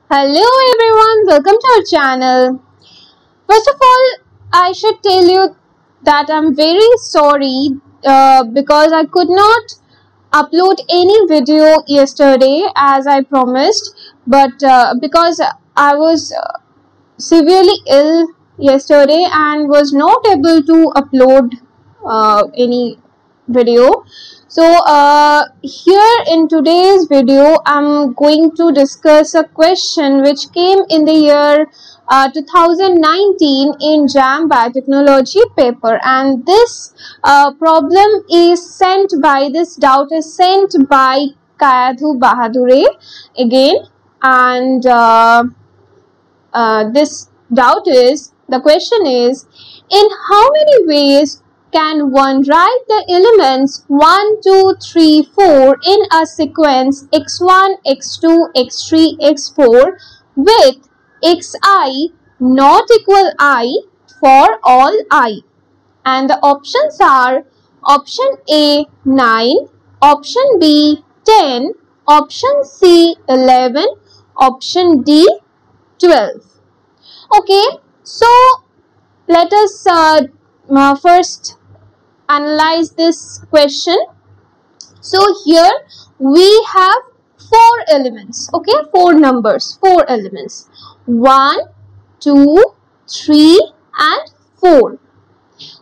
Hello everyone, welcome to our channel. First of all, I should tell you that I'm very sorry because I could not upload any video yesterday as I promised, but because I was severely ill yesterday and was not able to upload any video. So here in today's video I'm going to discuss a question which came in the year 2019 in JAM Biotechnology paper, and this doubt is sent by Kayadhu Bahadure again, and the question is, in how many ways can one write the elements 1, 2, 3, 4 in a sequence x1, x2, x3, x4 with xi not equal I for all I? And the options are option A 9, option B 10, option C 11, option D 12. Okay, so let us first analyze this question. So here we have four elements, okay, four numbers, four elements, 1, 2, 3 and 4.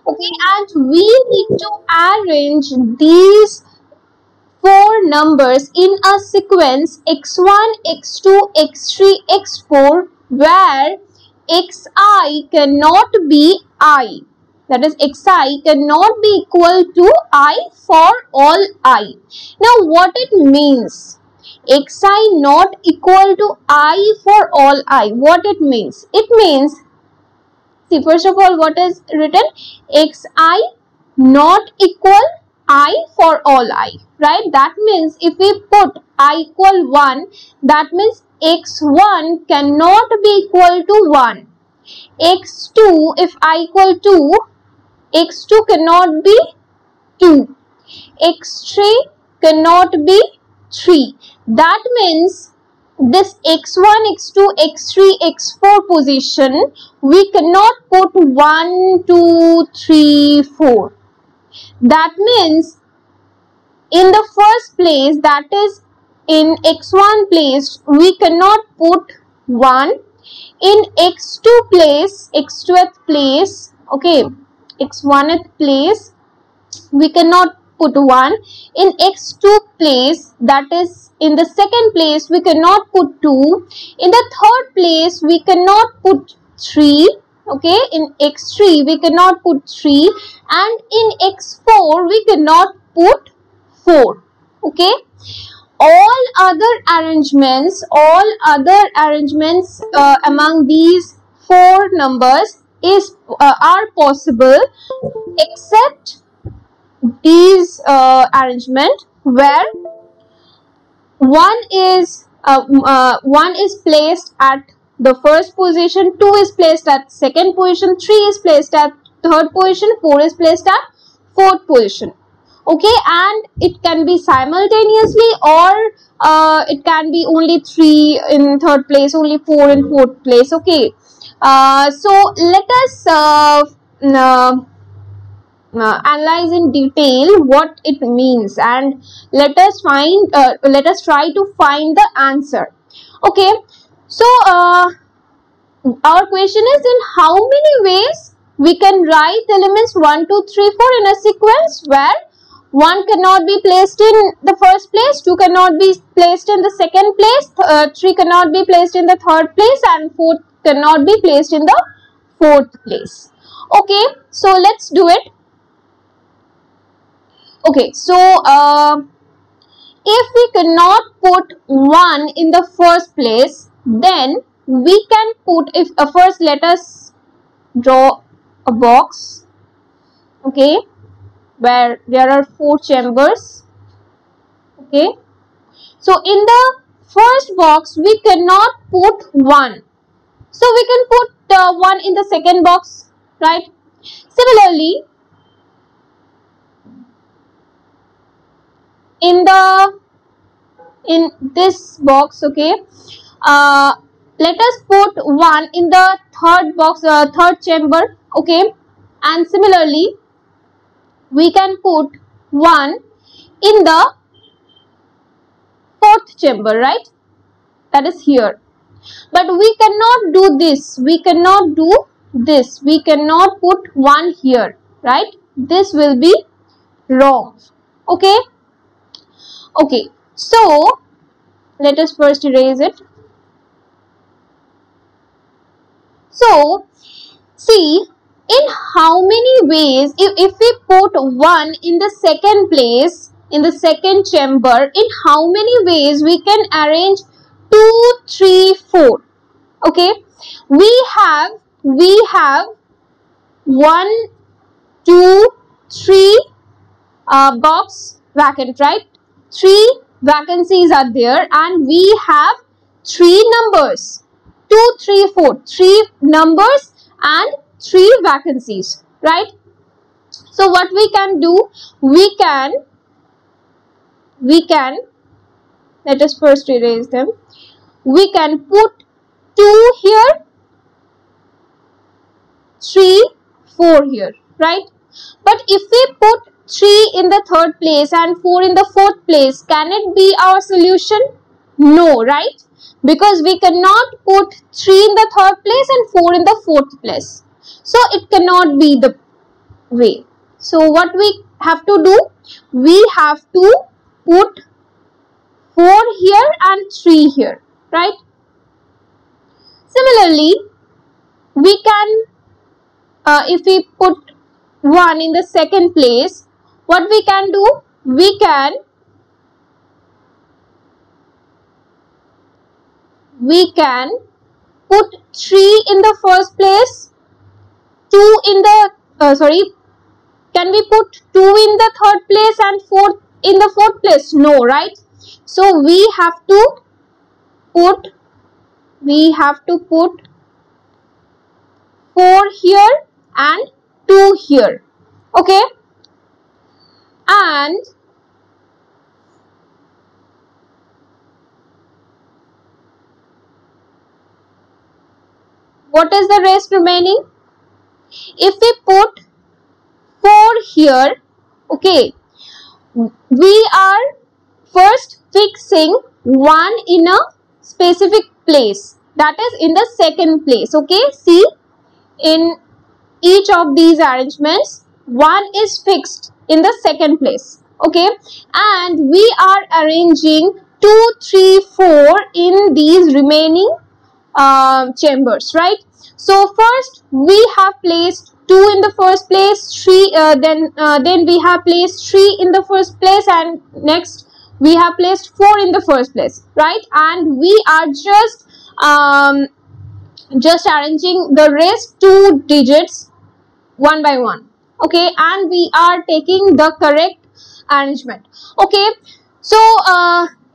Okay, and we need to arrange these four numbers in a sequence x1, x2, x3, x4 where xi cannot be I. That is, xi cannot be equal to I for all I. Now what it means? Xi not equal to I for all I. What it means? It means, see, first of all, what is written? Xi not equal I for all I, right? That means if we put I equal 1, that means x1 cannot be equal to 1. x2, if I equal 2, x2 cannot be 2. x3 cannot be 3. That means this x1, x2, x3, x4 position, we cannot put 1, 2, 3, 4. That means in the first place, that is in x1 place, we cannot put 1. In x2 place, x2th place, okay, x1th place, we cannot put 1. In x2 place, that is in the second place, we cannot put 2. In the third place, we cannot put 3. Okay, in x3 we cannot put 3, and in x4 we cannot put 4. Okay, all other arrangements among these four numbers are possible, except these arrangement where one is placed at the first position, 2 is placed at second position, 3 is placed at third position, 4 is placed at fourth position. Okay, and it can be simultaneously, or it can be only 3 in third place, only 4 in fourth place. Okay, so let us analyze in detail what it means, and let us try to find the answer. Okay, so our question is, in how many ways we can write elements 1, 2, 3, 4 in a sequence where 1 cannot be placed in the first place, 2 cannot be placed in the second place, 3 cannot be placed in the third place, and 4 cannot be placed in the fourth place. Okay, so let's do it. Okay, so if we cannot put 1 in the first place, then we can put, if first let us draw a box, okay, where there are 4 chambers. Okay, so in the first box we cannot put 1, so we can put 1 in the second box, right? Similarly, in this box, okay, let us put 1 in the third box, third chamber, okay, and similarly we can put 1 in the fourth chamber, right, that is here. But we cannot do this, we cannot do this, we cannot put 1 here, right, this will be wrong. Okay, okay, so let us first erase it. So see, in how many ways, if we put 1 in the second place, in the second chamber, in how many ways we can arrange 2, 3, 4. Okay, we have 1, 2, 3 box vacant, right, 3 vacancies are there, and we have 3 numbers, 2, 3, 4, 3 numbers and 3 vacancies, right. So what we can do, we can let us first erase them. We can put 2 here, 3, 4 here, right. But if we put 3 in the third place and 4 in the fourth place, can it be our solution? No, right, because we cannot put 3 in the third place and 4 in the fourth place, so it cannot be the way. So what we have to do, we have to put 4 here and 3 here, right. Similarly, we can if we put 1 in the second place, what we can do, we can put 3 in the first place, 2 in the can we put 2 in the third place and 4 in the fourth place? No, right. So we have to put 4 here and 2 here, okay. And what is the rest remaining? If we put 4 here, okay, we are first fixing 1 in a specific place, that is in the second place, okay. See, in each of these arrangements, 1 is fixed in the second place, okay, and we are arranging 2, 3, 4 in these remaining chambers, right. So first we have placed 2 in the first place, 3 then we have placed 3 in the first place, and next we have placed 4 in the first place, right, and we are just arranging the rest 2 digits one by one, okay, and we are taking the correct arrangement, okay. So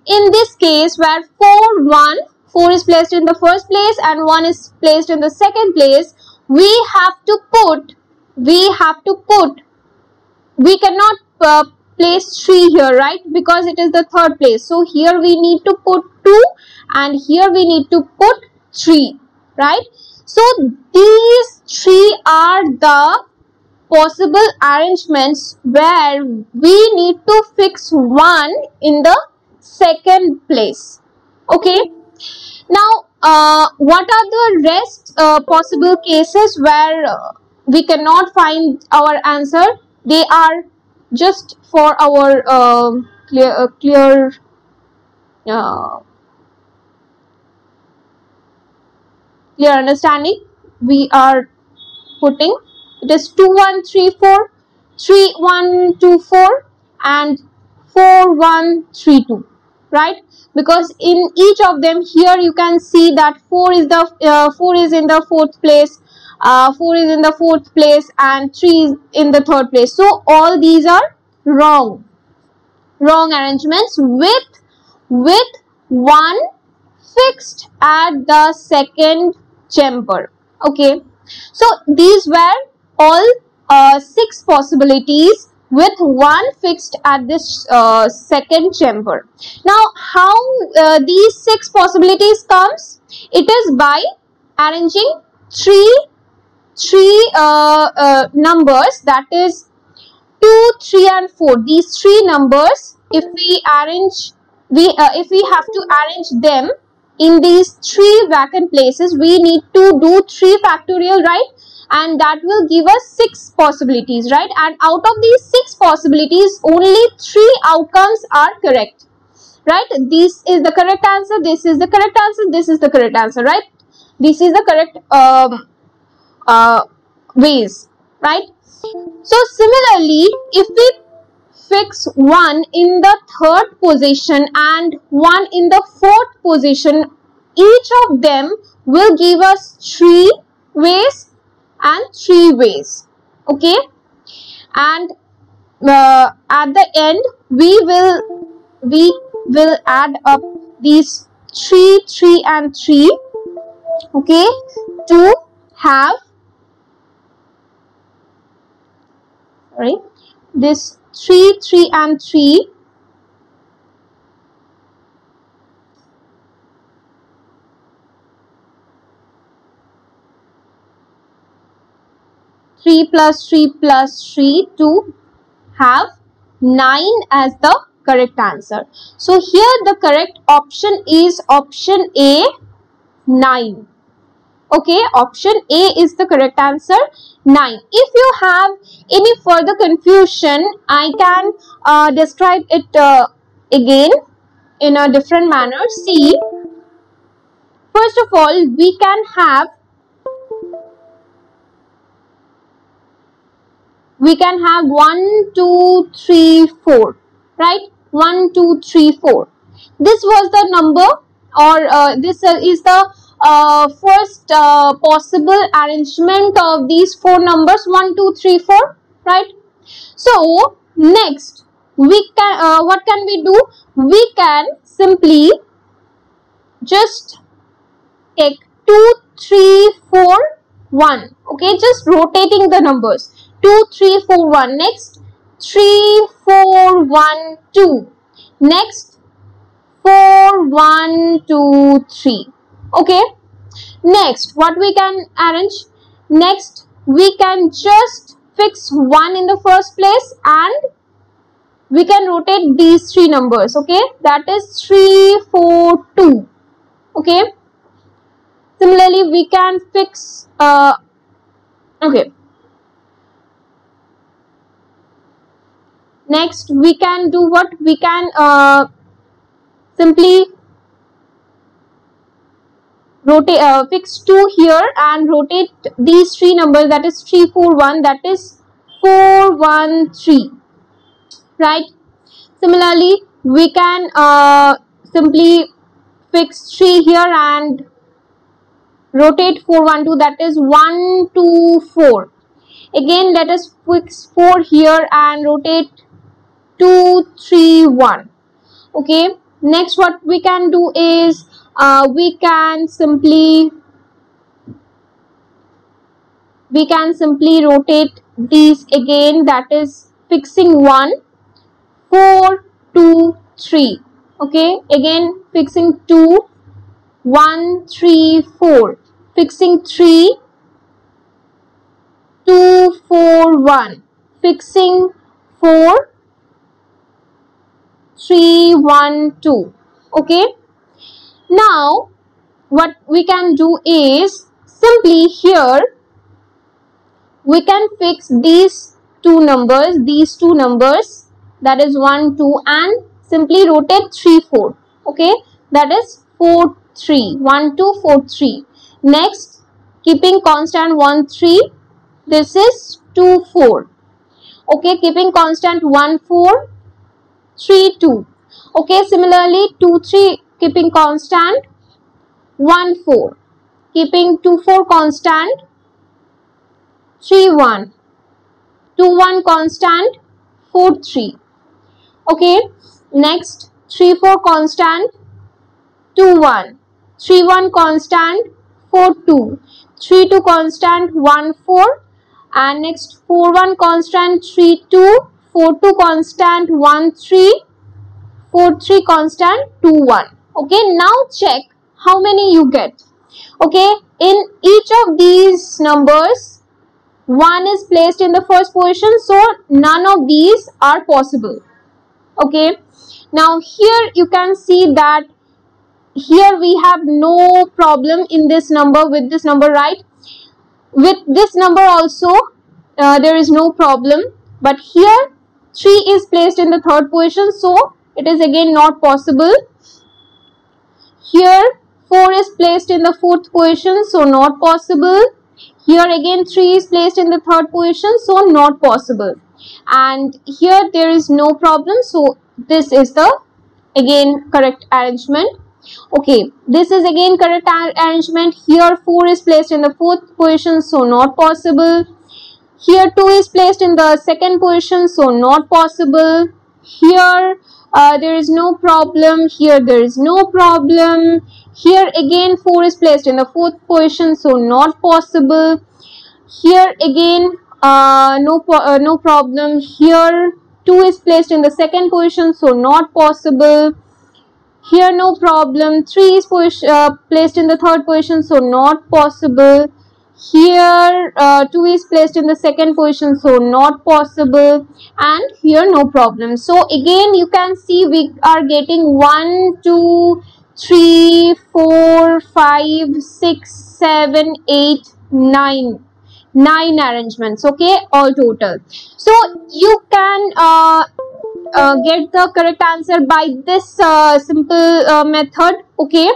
in this case, where 4 is placed in the first place and 1 is placed in the second place, we cannot place 3 here, right, because it is the third place. So here we need to put 2 and here we need to put 3, right. So these 3 are the possible arrangements where we need to fix 1 in the second place, okay. Now what are the rest possible cases where we cannot find our answer? They are just for our clear understanding. We are putting it is 2, 1, 3, 4, 3, 1, 2, 4 and 4, 1, 3, 2, right, because in each of them here you can see that 4 is in the fourth place, 4 is in the fourth place and 3 is in the third place. So all these are wrong arrangements with 1 fixed at the second chamber, okay. So these were all 6 possibilities with one fixed at this second chamber. Now, how these 6 possibilities comes? It is by arranging three numbers, that is 2, 3 and 4. These 3 numbers, if we arrange, if we have to arrange them in these 3 vacant places, we need to do 3 factorial, right? And that will give us 6 possibilities, right? And out of these 6 possibilities, only 3 outcomes are correct, right? This is the correct answer, this is the correct answer, this is the correct answer, right? This is the correct ways, right? So similarly, if we fix one in the 3rd position and one in the 4th position, each of them will give us 3 ways and 3 ways, okay? And at the end we will add up these 3, 3 and 3, okay, to have this 3, 3 and 3 3 plus 3 plus 3 to have 9 as the correct answer. So here the correct option is option A, 9. Okay, option A is the correct answer, 9. If you have any further confusion, I can describe it again in a different manner. See, first of all, we can have 1, 2, 3, 4, right? 1, 2, 3, 4. This was the number, or this is the first possible arrangement of these 4 numbers, 1, 2, 3, 4, right? So next we can what can we do? We can simply just take 2, 3, 4, 1, okay, just rotating the numbers, 2, 3, 4, 1, next 3, 4, 1, 2, next 4, 1, 2, 3, okay. Next, what we can arrange? Next, we can just fix 1 in the first place and we can rotate these 3 numbers, okay, that is 3, 4, 2, okay. Similarly, we can fix okay. Next, we can do what? We can simply rotate, fix 2 here and rotate these 3 numbers, that is 3, 4, 1, that is 4, 1, 3, right? Similarly, we can simply fix 3 here and rotate 4, 1, 2, that is 1, 2, 4. Again, let us fix 4 here and rotate 2, 3, 1. Okay. Next, what we can do is we can simply rotate these again, that is fixing 1, 4, 2, 3. Okay. Again, fixing 2, 1, 3, 4. Fixing 3, 2, 4, 1. Fixing 4, 3, 1, 2. Okay. Now, what we can do is simply here we can fix these two numbers, that is 1, 2, and simply rotate 3, 4. Okay, that is 4, 3, 1, 2, 4, 3. Next, keeping constant 1, 3. This is 2, 4. Okay, keeping constant 1, 4, 3, 2. Okay, similarly 2, 3 keeping constant, 1, 4. Keeping 2, 4 constant, 3, 1. 2, 1 constant, 4, 3. Okay, next 3, 4 constant, 2, 1. 3, 1 constant, 4, 2. 3, 2 constant, 1, 4. And next 4, 1 constant, 3, 2, 4 2 constant 1 3, 4 3 constant 2 1. Okay, now check how many you get. Okay, in each of these numbers 1 is placed in the first position, so none of these are possible. Okay, now here you can see that here we have no problem in this number, with this number, right? With this number also there is no problem, but here 3 is placed in the third position, so it is again not possible. Here 4 is placed in the fourth position, so not possible. Here again 3 is placed in the third position, so not possible. And here there is no problem, so this is the again correct arrangement. Okay, this is again correct arrangement. Here 4 is placed in the fourth position, so not possible. Here 2 is placed in the second position, so not possible. Here there is no problem. Here there is no problem. Here again 4 is placed in the fourth position, so not possible. Here again no problem. Here 2 is placed in the second position, so not possible. Here no problem. 3 is placed in the third position, so not possible. Here 2 is placed in the second position, so not possible. And here no problem. So again you can see we are getting 1 2 3 4 5 6 7 8 9 arrangements. Okay, all total. So you can get the correct answer by this simple method. Okay,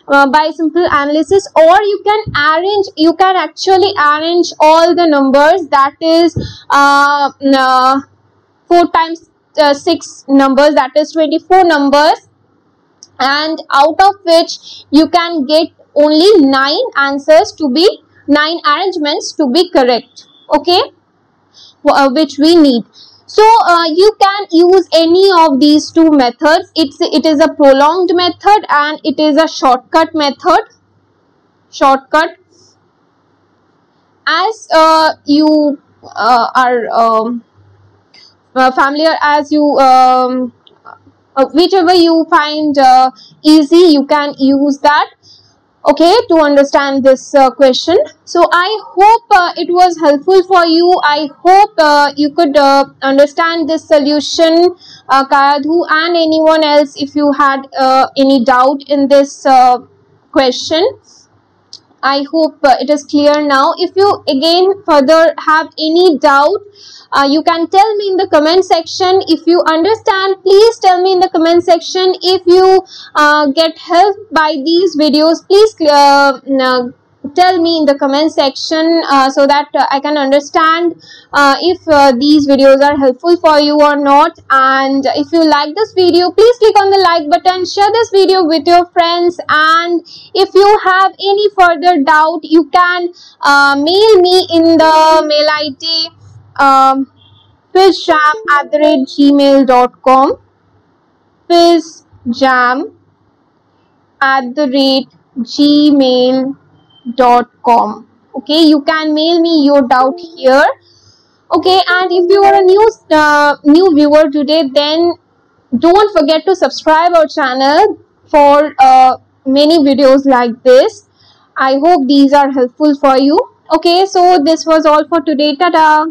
by simple analysis, or you can actually arrange all the numbers, that is 4 times 6 numbers, that is 24 numbers, and out of which you can get only 9 answers to be 9 arrangements to be correct. Okay, which we need. So you can use any of these two methods. It is a prolonged method and it is a shortcut method. Shortcut. As you are familiar, as you whichever you find easy, you can use that. Okay, to understand this question. So I hope it was helpful for you. I hope you could understand this solution, Kayadhu, and anyone else if you had any doubt in this question. I hope it is clear now. If you again further have any doubt, you can tell me in the comment section. If you understand, please tell me in the comment section. If you get help by these videos, please tell me in the comment section so that I can understand if these videos are helpful for you or not. And if you like this video, please click on the like button, share this video with your friends, and if you have any further doubt, you can mail me in the mail ID fizjam@gmail.com, fizjam@gmail.com. Okay, you can mail me your doubt here. Okay, and if you are a new viewer today, then don't forget to subscribe our channel for many videos like this. I hope these are helpful for you. Okay, so this was all for today. Ta-da!